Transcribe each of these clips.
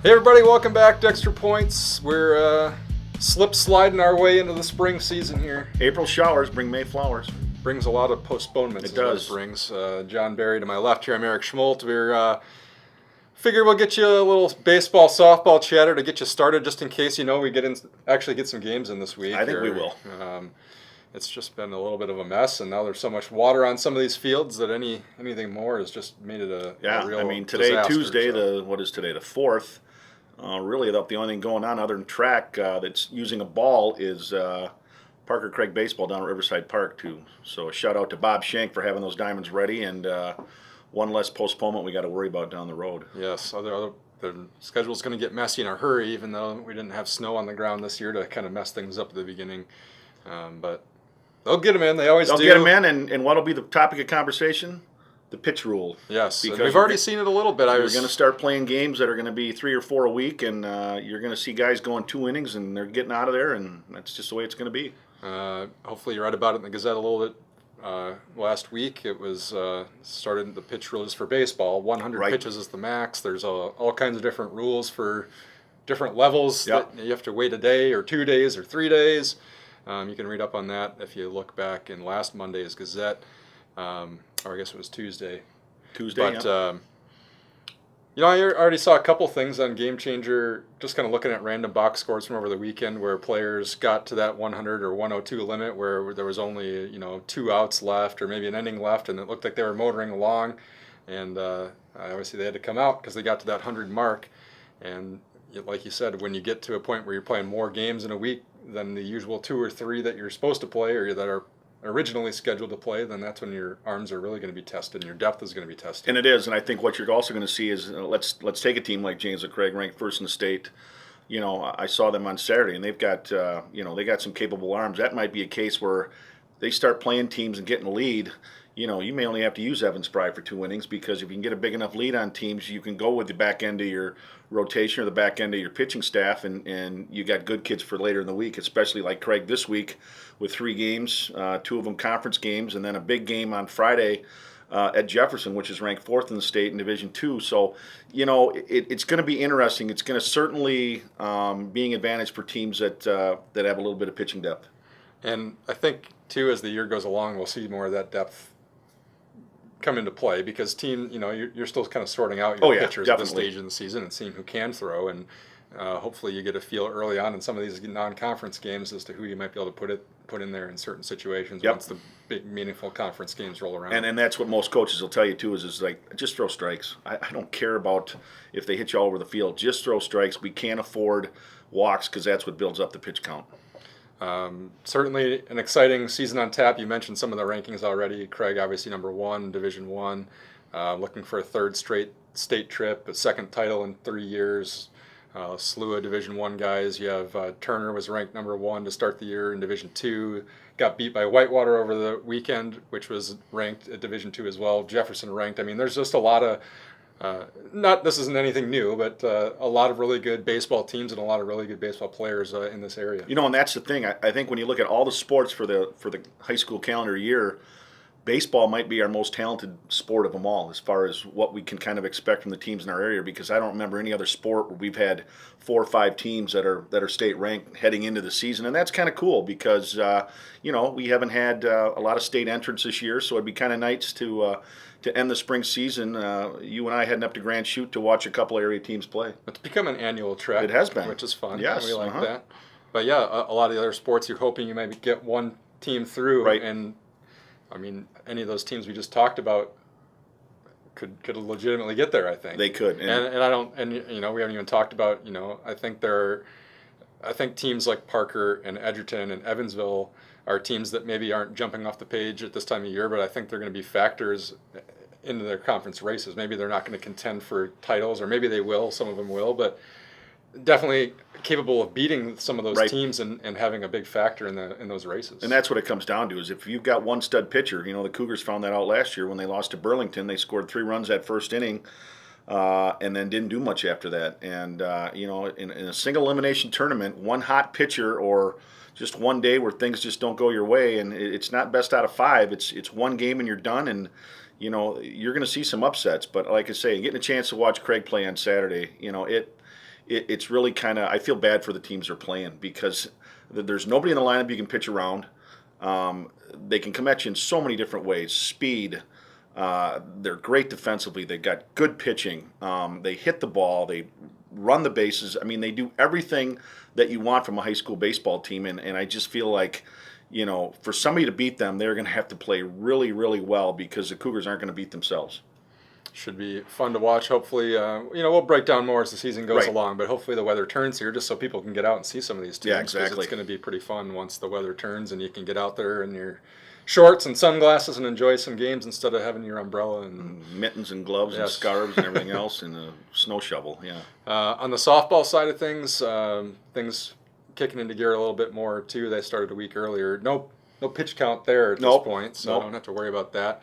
Hey everybody, welcome back to Xtra Points. We're sliding our way into the spring season here. April showers bring May flowers. Brings a lot of postponements. It does. It brings. John Barry to my left here. I'm Eric Schmoldt. We're figure we'll get you a little baseball, softball chatter to get you started, just in case we actually get some games in this week. I think we will. It's just been a little bit of a mess, and now there's so much water on some of these fields that anything more has just made it a real I mean, today, disaster, Tuesday, what is today, the 4th, really the only thing going on other than track that's using a ball is Parker Craig Baseball down at Riverside Park, too. So a shout out to Bob Shank for having those diamonds ready, and one less postponement we got to worry about down the road. Yes, the schedule's going to get messy in a hurry, even though we didn't have snow on the ground this year to kind of mess things up at the beginning. But they'll get them in. They always do. They'll get them in, and what'll be the topic of conversation? The pitch rule. Yes, because we've already seen it a little bit. You're going to start playing games that are going to be 3 or 4 a week, and you're going to see guys going 2 innings, and they're getting out of there, and that's just the way it's going to be. Hopefully you read about it in the Gazette a little bit last week. It was started the pitch rule is for baseball. 100 pitches is the max. There's all kinds of different rules for different levels. Yep. That you have to wait a day or 2 days or 3 days. You can read up on that if you look back in last Monday's Gazette. Or I guess it was Tuesday. But, yeah. I already saw a couple things on Game Changer, just kind of looking at random box scores from over the weekend where players got to that 100 or 102 limit where there was only, 2 outs left or maybe an inning left, and it looked like they were motoring along. And obviously they had to come out because they got to that 100 mark. And like you said, when you get to a point where you're playing more games in a week than the usual 2 or 3 that you're supposed to play or that are originally scheduled to play, then that's when your arms are really going to be tested and your depth is going to be tested. And it is, and I think what you're also going to see is let's take a team like Janesville Craig, ranked first in the state. I saw them on Saturday, and they've got they got some capable arms. That might be a case where they start playing teams and getting a lead. You may only have to use Evan Spry for 2 innings, because if you can get a big enough lead on teams, you can go with the back end of your rotation or the back end of your pitching staff, and you got good kids for later in the week, especially like Craig this week with 3 games, 2 of them conference games, and then a big game on Friday at Jefferson, which is ranked 4th in the state in Division II. So, it's going to be interesting. It's going to certainly be an advantage for teams that have a little bit of pitching depth. And I think, too, as the year goes along, we'll see more of that depth come into play, because you're still kind of sorting out your pitchers at this stage in the season and seeing who can throw, and hopefully you get a feel early on in some of these non-conference games as to who you might be able to put in there in certain situations once the big meaningful conference games roll around. And that's what most coaches will tell you too is like, just throw strikes. I don't care about if they hit you all over the field. Just throw strikes. We can't afford walks because that's what builds up the pitch count. Certainly an exciting season on tap. You mentioned some of the rankings already. Craig, obviously number 1, Division I, looking for a 3rd straight state trip, a 2nd title in 3 years. Slew of Division I guys. You have Turner was ranked number 1 to start the year in Division II. Got beat by Whitewater over the weekend, which was ranked at Division II as well. Jefferson ranked. I mean, there's just a lot of this isn't anything new, but a lot of really good baseball teams and a lot of really good baseball players in this area. And that's the thing. I think when you look at all the sports for the high school calendar year, baseball might be our most talented sport of them all as far as what we can kind of expect from the teams in our area, because I don't remember any other sport where we've had 4 or 5 teams that are state ranked heading into the season, and that's kind of cool because we haven't had a lot of state entrants this year, so it'd be kind of nice to end the spring season. You and I heading up to Grand Chute to watch a couple area teams play. It's become an annual trek. It has been, which is fun. Yes, we like that. But yeah, a lot of the other sports, you're hoping you maybe get one team through, right? And I mean, any of those teams we just talked about could legitimately get there. I think they could, and I don't. And we haven't even talked about. I think teams like Parker and Edgerton and Evansville are teams that maybe aren't jumping off the page at this time of year, but I think they're going to be factors into their conference races. Maybe they're not going to contend for titles, or maybe they will. Some of them will, but definitely capable of beating some of those teams and having a big factor in those races. And that's what it comes down to, is if you've got one stud pitcher. The Cougars found that out last year when they lost to Burlington. They scored 3 runs that first inning and then didn't do much after that. And in a single elimination tournament, one hot pitcher or just one day where things just don't go your way, and it's not best out of 5. It's one game and you're done, and you're going to see some upsets. But like I say, getting a chance to watch Craig play on Saturday, it's really kind of, I feel bad for the teams they're playing because there's nobody in the lineup you can pitch around. They can come at you in so many different ways. Speed. They're great defensively. They've got good pitching. They hit the ball. They run the bases. I mean, they do everything that you want from a high school baseball team. And I just feel like, for somebody to beat them, they're going to have to play really, really well because the Cougars aren't going to beat themselves. Should be fun to watch. Hopefully, we'll break down more as the season goes Right. along, but hopefully the weather turns here just so people can get out and see some of these teams. Yeah, 'cause exactly. It's going to be pretty fun once the weather turns and you can get out there in your shorts and sunglasses and enjoy some games instead of having your umbrella and Mittens and gloves and Yes. scarves and everything else and a snow shovel, yeah. On the softball side of things, things kicking into gear a little bit more too. They started a week earlier. No pitch count there at Nope. this point, so Nope. I don't have to worry about that.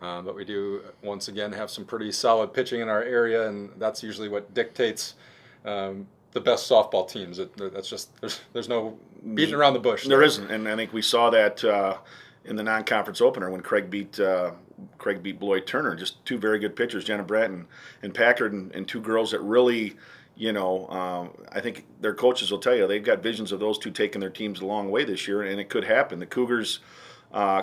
But we do once again have some pretty solid pitching in our area, and that's usually what dictates the best softball teams. That's just there's no beating around the bush. There isn't, and I think we saw that in the non-conference opener when Craig beat Bloyd Turner. Just two very good pitchers, Jenna Brandt and Packard, and two girls that really, I think their coaches will tell you they've got visions of those two taking their teams a long way this year, and it could happen. The Cougars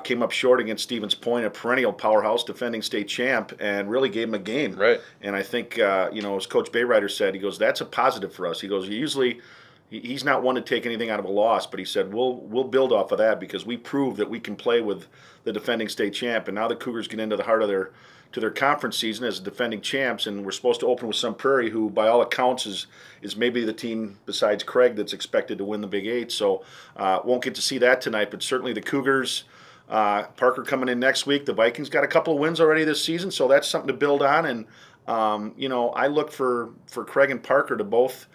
came up short against Stevens Point, a perennial powerhouse, defending state champ, and really gave them a game. Right. And I think, as Coach Bayrider said, he goes, that's a positive for us. He goes, usually he's not one to take anything out of a loss, but he said, we'll build off of that because we proved that we can play with the defending state champ. And now the Cougars get into the heart of their conference season as defending champs, and we're supposed to open with Sun Prairie, who by all accounts is maybe the team besides Craig that's expected to win the Big Eight. So won't get to see that tonight, but certainly the Cougars. Parker coming in next week. The Vikings got a couple of wins already this season, so that's something to build on. And I look for Craig and Parker to both,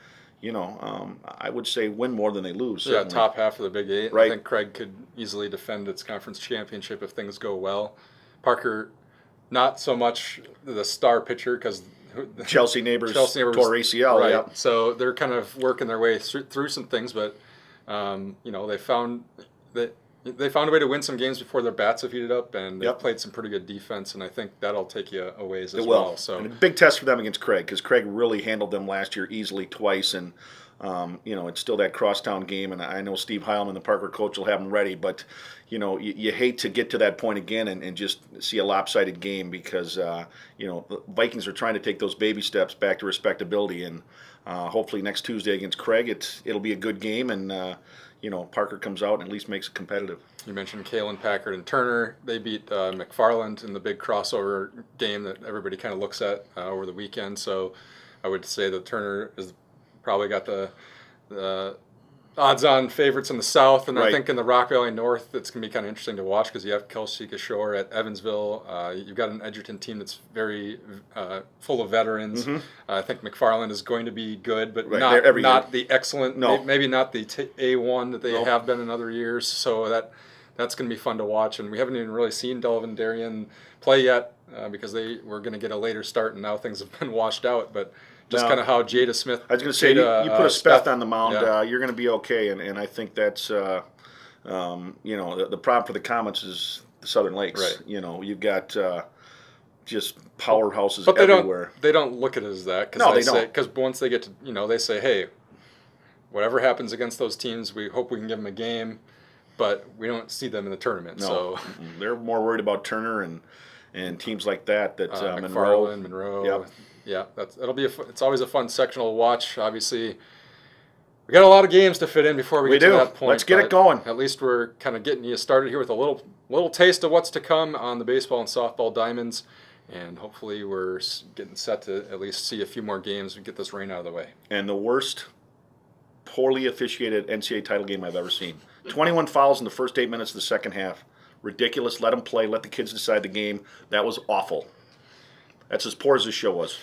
I would say win more than they lose. Yeah, Certainly. top half of the Big Eight. Right. I think Craig could easily defend its conference championship if things go well. Parker, not so much the star pitcher because Chelsea Neighbors tore ACL. Right. Yeah. So they're kind of working their way through some things, but they found that. They found a way to win some games before their bats have heated up, and they've played some pretty good defense, and I think that'll take you a ways as well. So and a big test for them against Craig because Craig really handled them last year easily twice, and it's still that crosstown game, and I know Steve Heilman, the Parker coach, will have them ready, but you hate to get to that point again and just see a lopsided game because the Vikings are trying to take those baby steps back to respectability, and hopefully next Tuesday against Craig it'll be a good game, and Parker comes out and at least makes it competitive. You mentioned Kalen, Packard, and Turner. They beat McFarland in the big crossover game that everybody kind of looks at over the weekend. So I would say that Turner has probably got the odds-on favorites in the South, and Right. I think in the Rock Valley North, it's going to be kind of interesting to watch because you have Kelsey Shore at Evansville. You've got an Edgerton team that's very full of veterans. Mm-hmm. I think McFarland is going to be good, but Right. They're every not year. the excellent, No. maybe not the A1 that they No. have been in other years. So that's going to be fun to watch. And we haven't even really seen Delvin Darien play yet because they were going to get a later start, and now things have been washed out. But just No. kind of how Jada Smith. I was going to say, you put a Speth on the mound, yeah. you're going to be okay, and I think that's, the problem for the Comets is the Southern Lakes. Right. You've got just powerhouses But everywhere. they don't look at it as that No, they don't. because once they get to they say, hey, whatever happens against those teams, we hope we can give them a game, but we don't see them in the tournament. No, So they're more worried about Turner and teams like that. McFarland, Monroe. Yep. Yeah, it's always a fun sectional to watch. Obviously, we got a lot of games to fit in before we get do. to that point. Let's get it but going. At least we're kind of getting you started here with a little taste of what's to come on the baseball and softball diamonds, and hopefully we're getting set to at least see a few more games and get this rain out of the way. And the worst poorly officiated NCAA title game I've ever seen. 21 fouls in the first 8 minutes of the second half. Ridiculous. Let them play. Let the kids decide the game. That was awful. That's as poor as this show was.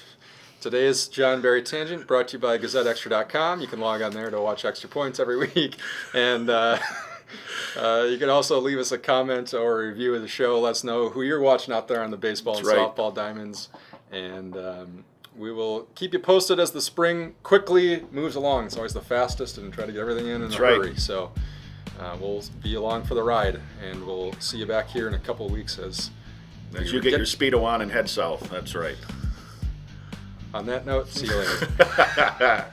Today's John Barry Tangent brought to you by GazetteXtra.com. You can log on there to watch Extra Points every week. And you can also leave us a comment or a review of the show. Let us know who you're watching out there on the baseball That's and right. softball diamonds. And we will keep you posted as the spring quickly moves along. It's always the fastest, and try to get everything in That's a right. hurry. So we'll be along for the ride, and we'll see you back here in a couple of weeks as You get your Speedo on and head south. That's right. On that note, see you later.